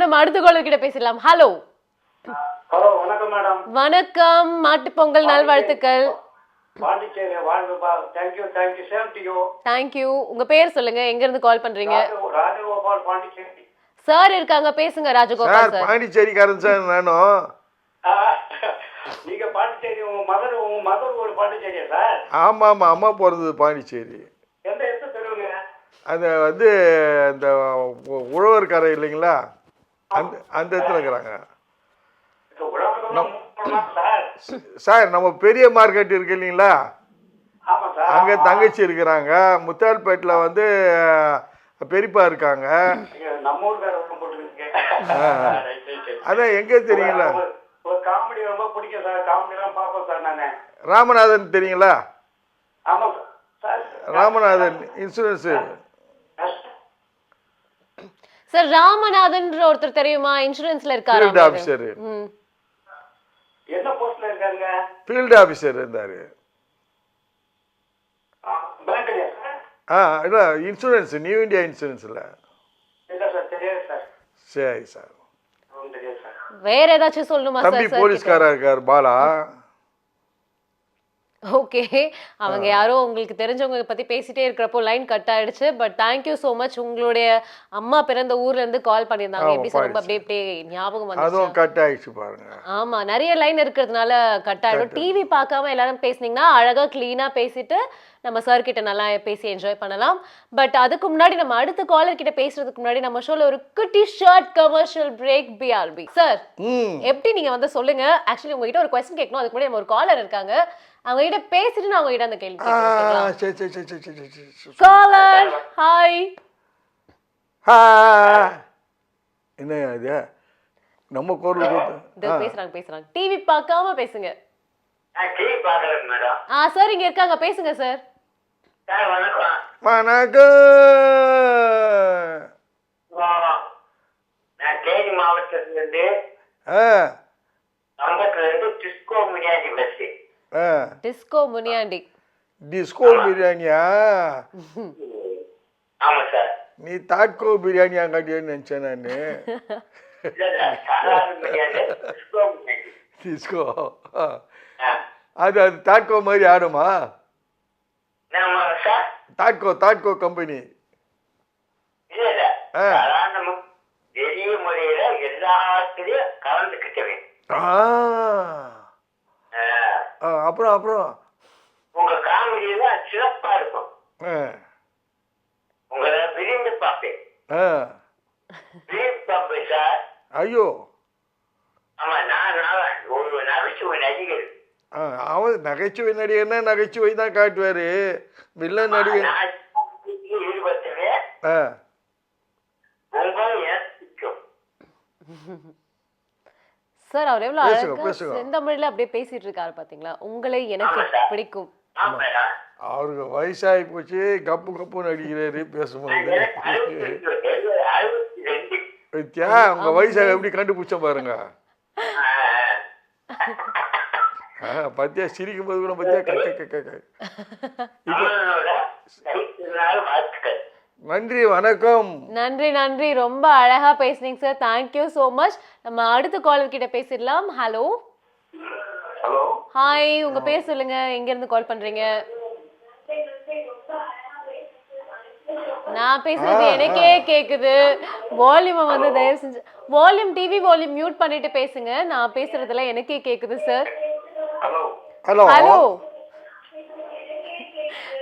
நம்ம அடுத்த காலர் கிட்ட பேசலாம். ஹலோ ஹலோ, வணக்கம் மேடம். வணக்கம். மாட்டுப் பொங்கல் நல்வாழ்த்துக்கள். பாண்டிச்சேரி வாழ்வுப்பா. Thank you same to you. Thank you. உங்க பேர் சொல்லுங்க, எங்க இருந்து கால் பண்றீங்க? ராஜகோபால், பாண்டிச்சேரி. சார் இருக்காங்க, பேசுங்க. ராஜகோபால் சார். பாண்டிச்சேரிக்காரன் சார் நானும். ஆ, நீங்க பாண்டிச்சேரி, உங்க மதர் ஒரு பாண்டிச்சேரியா சார்? ஆமாம் ஆமாம், அம்மா போகிறது பாண்டிச்சேரி. எந்த இடத்துல தெருவுங்க? அது வந்து இந்த உழவர் கரை இல்லைங்களா, அந்த அந்த இடத்துல இருக்கிறாங்க சார். சார். நம்ம பெரிய மார்க்கெட் இருக்கு இல்லைங்களா, ஆமா சார். அங்கே தங்கச்சி இருக்கிறாங்க. முத்தால்பேட்டில் வந்து பெரியப்பா இருக்காங்க. நம்ம ஊருக்கார போட்டுருக்கு. அதான் எங்கே தெரியுங்களா? ஒரு காமெடி ரொம்ப பிடிக்கும் சார். காமெடி எல்லாம் பார்ப்போம் சார் நானு. ராமநாதன் தெரியுங்களா? ஆமா sir. Ramanathan insurance. Sir Ramanathan ஒருத்தர் தெரியுமா? இன்சூரன்ஸ்ல இருக்காரு. Field officer. என்ன போஸ்ட்ல இருக்காங்க? ஃபீல்டு ஆஃபீஸர் இருந்தார். பேங்க்லயா சார்? இல்லை, இன்சூரன்ஸ், நியூ இந்தியா இன்சூரன்ஸில். இல்லை சார், தெரியாது சார். சரி சார். தெரியாது சார். வேற ஏதாச்சும் சொல்லணுமா தம்பி சார்? போலீஸ்காரா இருக்கார், பாலா. ஓகே. அவங்க யாரோ உங்களுக்கு தெரிஞ்சவங்க பத்தி பேசிட்டே இருக்கிறப்போ லைன் கட் ஆயிடுச்சு. But thank you so much. உங்களுடைய அம்மா பிறந்த ஊர்ல இருந்து கால் பண்ணியிருந்தாங்க. எப்படி சார்? ரொம்ப அப்படியே ஞாபகம் வந்து அதுவும் கட் ஆயிடுச்சு பாருங்க. ஆமா, நிறைய லைன் இருக்கிறதுனால கட் ஆயிடும். டிவி பார்க்காம எல்லாரும் பேசுனீங்கன்னா அழகா கிளீனா பேசிட்டு நம்ம சார் கிட்ட நல்லா பேசி என்ஜாய் பண்ணலாம். பட் அதுக்கு முன்னாடி நம்ம அடுத்த காலர் கிட்ட பேசுறதுக்கு முன்னாடி நம்ம ஷோல ஒரு குட்டி short commercial break. PRB sir, எப்படி நீங்க வந்து சொல்லுங்க. ஆக்சுவலி உங்ககிட்ட ஒரு கொஸ்டின் கேட்கணும். அதுக்கு முன்னாடி நம்ம ஒரு காலர் இருக்காங்க, அவங்க கிட்ட பேசிட்டு நான் உங்ககிட்ட அந்த கேள்வி கேட்கலாம். Caller hi. என்ன இது நம்ம குரல் பேசுறாங்க. டிவி பார்க்காம பேசுங்க. டிவி பார்க்கறேன் மேடம். சார் இங்க இருக்காங்க, பேசுங்க சார். சார் வணக்கம். வணக்கம். நான் தேனி மாவட்டத்திலிருந்து disco Muniyandi bus. Disco Muniyandi. Disco பிரியாணியா? ஆமா சார். நீ தாட்கோ பிரியாணியா காட்டியன்னு நினைச்சேன் நானு. டிஸ்கோ அது அது தாட்கோ மாதிரி ஆடுமா? தாட்கோ கம்பெனி. பெரிய முறையில எல்லாத்துலயும் கலந்துக்கிட்டவே. அப்புறம் அப்புறம் உங்க காமெடியில சிறப்பா இருக்கும். உங்களை விரும்பி பார்ப்பேன். விரும்பி பார்ப்பேன் சார். ஐயோ. ஆமா, நான் ஒரு நகைச்சுவை நடிகர். அவன் நகைச்சுவை நடிகர்னா நகைச்சுவை தான் காட்டுவாரு. வில்லன் நடிகர் ஈடுபட்டவே சார் அவர் எவ்வளவு அழகா செந்தமிழ்ல அப்படியே பேசிட்டு இருக்காரு பாத்தீங்களா? உங்களை எனக்கு பிடிக்கும். அவருக்கு வயசாகி போச்சு, கப்பு கப்பு நடிக்கிறாரு பேசும்போது. உங்க வயசாக எப்படி கண்டுபிடிச்ச பாருங்க. பத்தியா சிரிக்கும் போது கூட பத்தியா. நன்றி, வணக்கம். நன்றி. ரொம்ப அழகா பேசுனீங்க சார். Thank you so much. நம்ம அடுத்த காலர் கிட்ட பேசிடலாம். ஹலோ. Hello hi. உங்க பேர் சொல்லுங்க, எங்க இருந்து கால் பண்றீங்க? நான் பேசுறது எனக்கே கேக்குது. வால்யூம் வந்து தயவு செஞ்சு டிவி வால்யூம் மியூட் பண்ணிட்டு பேசுங்க. நான் பேசுறதுல எனக்கே கேக்குது சார். ஹலோ.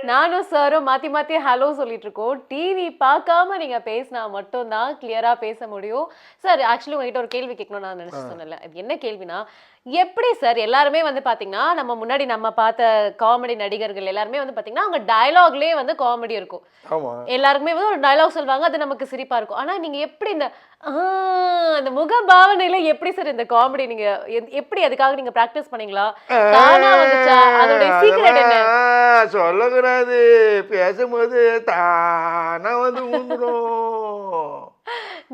நானும் சாரும் மாத்தி ஹலோ சொல்லிட்டு இருக்கோம். டிவி பார்க்காம நீங்க பேசினா மட்டும் தான் கிளியரா பேச முடியும். சார் ஆக்சுவலி உங்ககிட்ட ஒரு கேள்வி கேட்கணும் நான் நினைச்சு சொன்னேன்ல. அது என்ன கேள்வினா, எப்படி சார் எல்லாருமே வந்து பாத்தீங்கன்னா நம்ம முன்னாடி நம்ம பார்த்த காமெடி நடிகர்கள் எல்லாருமே வந்து பாத்தீங்கன்னா அவங்க டயலாக்லயே வந்து காமெடி இருக்கும். எல்லாருக்குமே வந்து ஒரு டயலாக் சொல்லுவாங்க, அது நமக்கு சிரிப்பா இருக்கும். ஆனா நீங்க எப்படி இந்த அந்த முக பாவனையில எப்படி சார் இந்த காமெடி நீங்க எப்படி அதுக்காக நீங்க பிராக்டிஸ் பண்ணீங்களா? தானா வந்துச்சா? அதோட சீக்ரெட் என்ன? சொல்லக்கூடாது, பேசும்போது தானா வந்து ஊந்துடும்.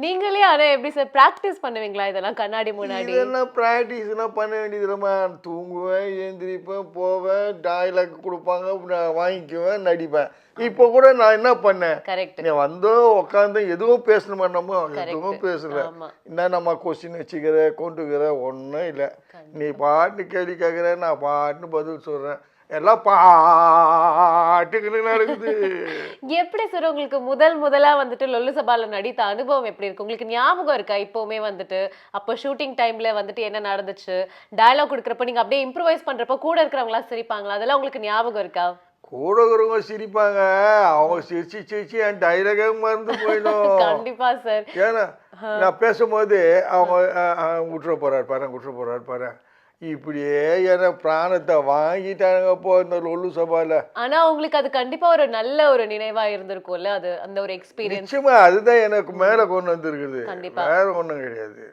நீங்களே ஆனா எப்படி சார் பிராக்டிஸ் பண்ணுவீங்களா இதெல்லாம் கண்ணாடி முன்னாடி? இதெல்லாம் ப்ராக்டிஸ்லாம் பண்ண வேண்டியதுலம்மா. தூங்குவேன், எழுந்திரிப்பேன், போவேன், டைலாக் கொடுப்பாங்க, நான் வாங்கிக்குவேன், நடிப்பேன். இப்போ கூட நான் என்ன பண்ணேன், கரெக்ட். நீ வந்தோம் உட்காந்து எதுவும் பேசணுமா, நம்ம எதுவும் கரெக்ட். பேசல. ஆமா. என்ன நம்ம கொஸ்டின் வச்சுக்கிற கொண்டுக்கிற ஒன்றும் இல்லை. நீ பாட்டு கேள்வி கேட்குற, நான் பாட்டுன்னு பதில் சொல்கிறேன். எல்லாம் பாட்டுக்குன்னு நடக்குது. எப்படி சார் உங்களுக்கு முதலா வந்துட்டு லொல்லு சபால நடித்த அனுபவம் எப்படி இருக்கு? உங்களுக்கு ஞாபகம் இருக்கா இப்பவுமே வந்துட்டு அப்போ ஷூட்டிங் டைம்ல வந்துட்டு என்ன நடந்துச்சு? டயலாக் கொடுக்குறப்ப நீங்க அப்படியே இம்ப்ரூவைஸ் பண்றப்ப கூட இருக்கிறவங்களா சிரிப்பாங்களா? அதெல்லாம் உங்களுக்கு ஞாபகம் இருக்கா? கூட இருக்கிறவங்க சிரிப்பாங்க, அவங்க சிரிச்சு சிரிச்சு என் டைலாகே மறந்து போயிடும். கண்டிப்பா சார். ஏன்னா நான் பேசும்போது அவங்க விட்டுற போறாரு பாரு, விட்டுற போறாரு பாரு, இப்படியே என பிராணத்தை வாங்கிட்டாங்க போ இந்த லொல்லு சபால. ஆனா உங்களுக்கு அது கண்டிப்பா ஒரு நல்ல ஒரு நினைவா இருந்திருக்கும்ல, அது அந்த ஒரு எக்ஸ்பீரியன்ஸ். நிச்சயமா அதுதான் எனக்கு மேல கொண்டு வந்திருக்குது, கண்டிப்பா. வேற ஒண்ணும் கிடையாது.